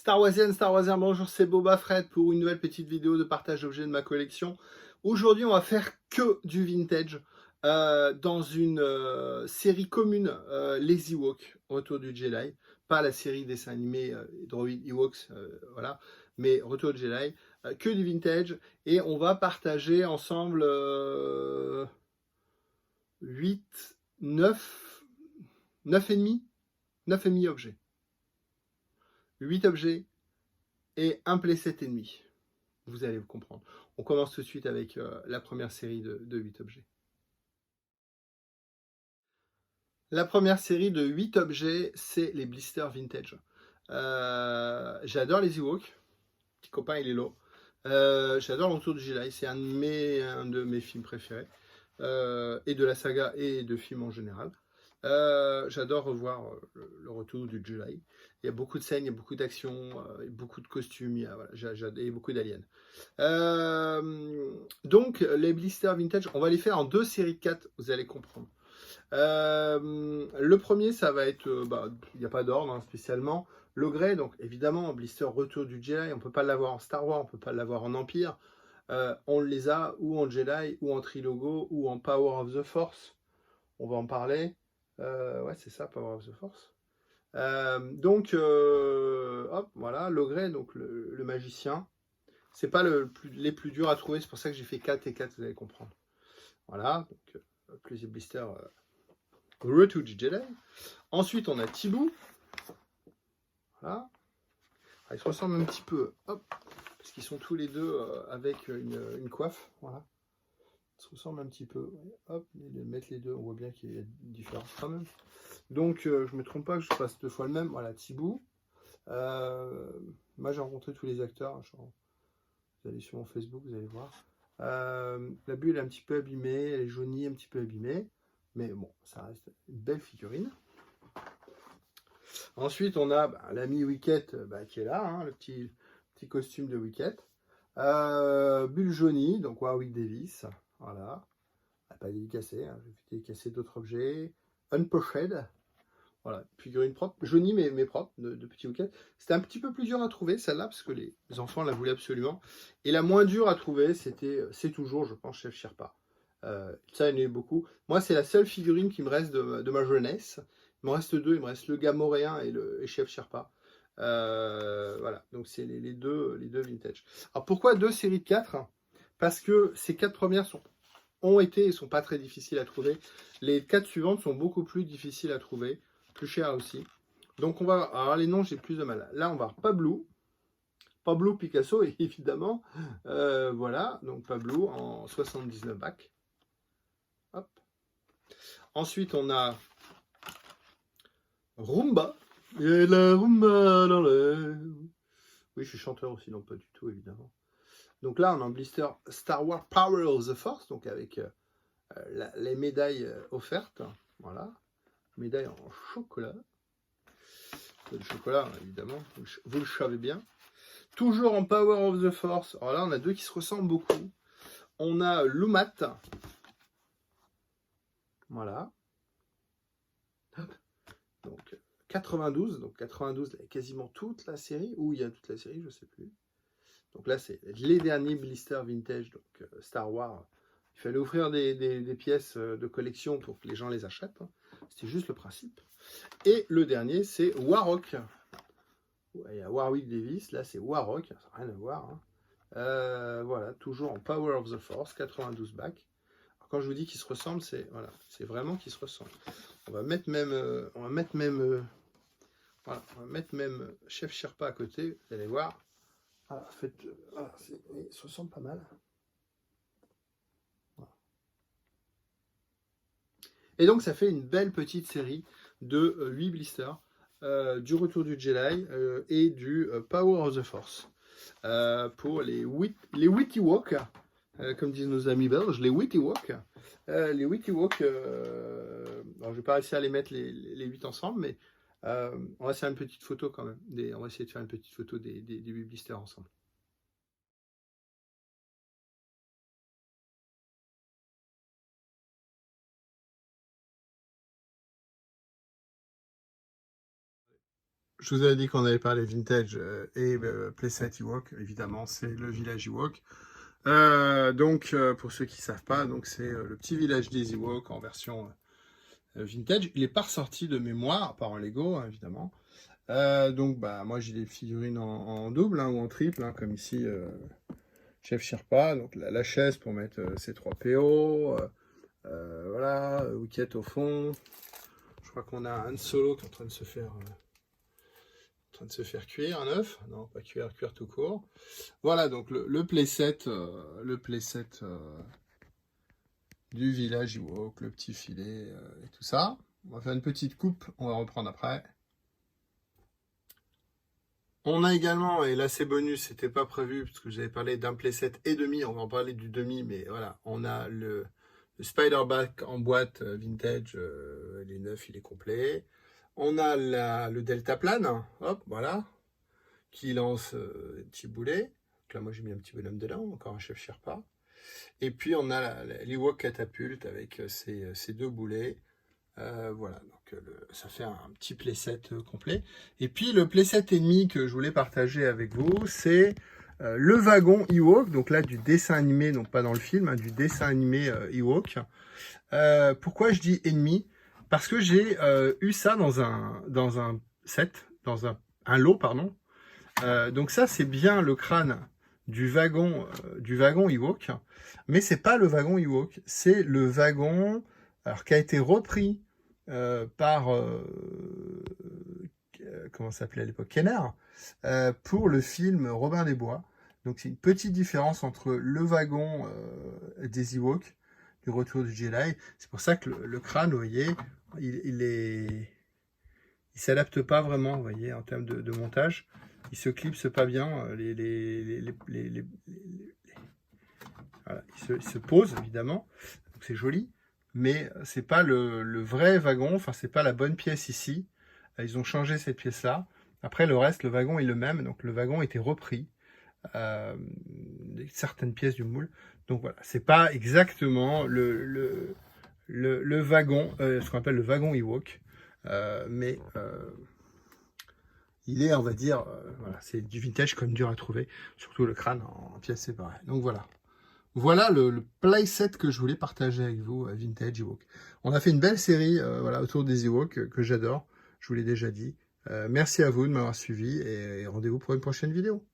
Star Warsian, bonjour, c'est Boba Fred pour une nouvelle petite vidéo de partage d'objets de ma collection. Aujourd'hui, on va faire que du vintage dans une série commune, les Ewoks, Retour du Jedi. Pas la série dessin animé Droid Ewoks, voilà, mais Retour du Jedi, que du vintage. Et on va partager ensemble 8, 9, 9 et demi, 9 et demi objets. 8 objets et un playset et demi. Vous allez vous comprendre. On commence tout de suite avec la première série de 8 objets. La première série de 8 objets, c'est les blisters vintage. J'adore les Ewoks. Petit copain, il est là. J'adore l'Entour du Jedi. C'est un de mes films préférés. Et de la saga et de films en général. J'adore revoir le retour du Jedi. Il y a beaucoup de scènes, il y a beaucoup d'actions, beaucoup de costumes, il y a beaucoup d'aliens. Donc, les blisters vintage, on va les faire en 2 séries de 4, vous allez comprendre. Le premier, ça va être, il n'y a pas d'ordre hein, spécialement. Le Grey, donc évidemment, blister Retour du Jedi, on ne peut pas l'avoir en Star Wars, on ne peut pas l'avoir en Empire. On les a ou en Jedi, ou en Trilogo, ou en Power of the Force. On va en parler. Ouais, c'est ça, Power of the Force. Hop, voilà, le Grey, donc le magicien. C'est pas les plus durs à trouver, c'est pour ça que j'ai fait 4 et 4, vous allez comprendre. Voilà, donc Plaisir Blister Retour du Jedi. Ensuite, on a Tibou. Voilà. Ah, ils se ressemblent un petit peu, hop, parce qu'ils sont tous les deux avec une coiffe. Voilà. Ils se ressemblent un petit peu. Hop, mettre les deux, on voit bien qu'il y a une différence quand même. Donc, je me trompe pas que je fasse 2 fois le même. Voilà, Tibou. Moi, j'ai rencontré tous les acteurs. Vous allez sur mon Facebook, vous allez voir. La bulle est un petit peu abîmée, elle est jaunie, un petit peu abîmée. Mais bon, ça reste une belle figurine. Ensuite, on a l'ami Wicket qui est là, hein, le petit costume de Wicket. Bulle jaunie, donc Warwick Davis. Voilà. Pas dédicacé, hein, je vais dédicacer d'autres objets. Unpochède. Voilà, figurine propre, jaunie mais propre, de petit Wicket. C'était un petit peu plus dur à trouver celle-là, parce que les enfants la voulaient absolument. Et la moins dure à trouver, c'est toujours, je pense, Chef Sherpa. Ça, il y en a eu beaucoup. Moi, c'est la seule figurine qui me reste de ma jeunesse. Il me reste 2, il me reste le Gamoréen et Chef Sherpa. Voilà, donc c'est les deux vintage. Alors pourquoi 2 séries de 4? Parce que ces 4 premières ont été et sont pas très difficiles à trouver. Les 4 suivantes sont beaucoup plus difficiles à trouver, plus chères aussi. Donc on va, alors les noms j'ai plus de mal. Là on va avoir Pablo Picasso évidemment. Voilà, donc Pablo en 79 bacs. Hop. Ensuite on a Rumba. Et la rumba dans l'air. Oui, je suis chanteur aussi, non pas du tout évidemment. Donc là on a un blister Star Wars Power of the Force, donc avec les médailles offertes. Voilà. Médaille en chocolat. Le chocolat, évidemment, vous le savez bien. Toujours en Power of the Force. Alors là, on a 2 qui se ressemblent beaucoup. On a Lumat. Voilà. Donc 92. Donc 92, quasiment toute la série. Ou il y a toute la série, je ne sais plus. Donc là, c'est les derniers blisters vintage. Donc Star Wars. Il fallait offrir des pièces de collection pour que les gens les achètent. C'était juste le principe. Et le dernier, c'est Warrock. Il y a Warwick Davis, là c'est Warrock, ça n'a rien à voir. Hein. Voilà, toujours en Power of the Force, 92 bacs. Quand je vous dis qu'ils se ressemblent, c'est voilà, vraiment qu'ils se ressemblent. On va mettre même, voilà, on va mettre même Chef Sherpa à côté, vous allez voir. Voilà, voilà, ils se ressemblent pas mal. Voilà. Et donc ça fait une belle petite série de 8 blisters. Du Retour du Jedi et du Power of the Force. Pour les Witty Walk, comme disent nos amis belges, les Witty Walk. Les Witty Walk, alors je vais pas réussir à les mettre les 8 ensemble, mais on va faire une petite photo quand même. On va essayer de faire une petite photo des 8 blisters ensemble. je vous avais dit qu'on allait parler vintage et playset Ewok. Évidemment, c'est le village Ewok. Donc, pour ceux qui ne savent pas, donc c'est le petit village des Ewoks en version vintage. Il n'est pas ressorti de mémoire, pas en Lego, hein, évidemment. Donc, bah, moi, j'ai des figurines en double hein, ou en triple, hein, comme ici, Chef Sherpa. Donc, la chaise pour mettre ces 3 PO. Voilà, Wicket au fond. Je crois qu'on a Han Solo qui est en train de se faire cuire un œuf. Non, pas cuire tout court. Voilà, donc le playset, du village Ewok, le petit filet et tout ça. On va faire une petite coupe, on va reprendre après. On a également, et là c'est bonus, c'était pas prévu parce que j'avais parlé d'un playset et demi, on va en parler du demi, mais voilà, on a le Spider-Back en boîte vintage, il est neuf, il est complet. On a le Deltaplane, hop, voilà, qui lance des petits boulets. Donc là, moi j'ai mis un petit bonhomme dedans, encore un Chef Sherpa. Et puis on a l'Ewok catapulte avec ces 2 boulets. Voilà, donc ça fait un petit playset complet. Et puis le playset ennemi que je voulais partager avec vous, c'est le wagon Ewok. Donc là, du dessin animé, donc pas dans le film, hein, du dessin animé Ewok. Pourquoi je dis ennemi? Parce que j'ai eu ça dans un set, dans un lot, pardon. Donc ça, c'est bien le crâne du wagon Ewok, mais c'est pas le wagon Ewok, c'est le wagon alors, qui a été repris par comment ça s'appelait à l'époque, Kenner, pour le film Robin des Bois. Donc c'est une petite différence entre le wagon des Ewoks, du Retour du Jedi. C'est pour ça que le crâne, vous voyez, il s'adapte pas vraiment, vous voyez, en termes de montage. Il se clipse pas bien. Voilà, il se pose évidemment, donc c'est joli, mais c'est pas le vrai wagon. Enfin, c'est pas la bonne pièce ici. Ils ont changé cette pièce-là. Après, le reste, le wagon est le même. Donc le wagon était repris. Certaines pièces du moule. Donc voilà, c'est pas exactement le wagon, ce qu'on appelle le wagon Ewok, mais il est, on va dire, voilà, c'est du vintage comme dur à trouver, surtout le crâne en pièces séparées. Donc voilà. Voilà le playset que je voulais partager avec vous, Vintage Ewok. On a fait une belle série voilà, autour des Ewoks que j'adore, je vous l'ai déjà dit. Merci à vous de m'avoir suivi et rendez-vous pour une prochaine vidéo.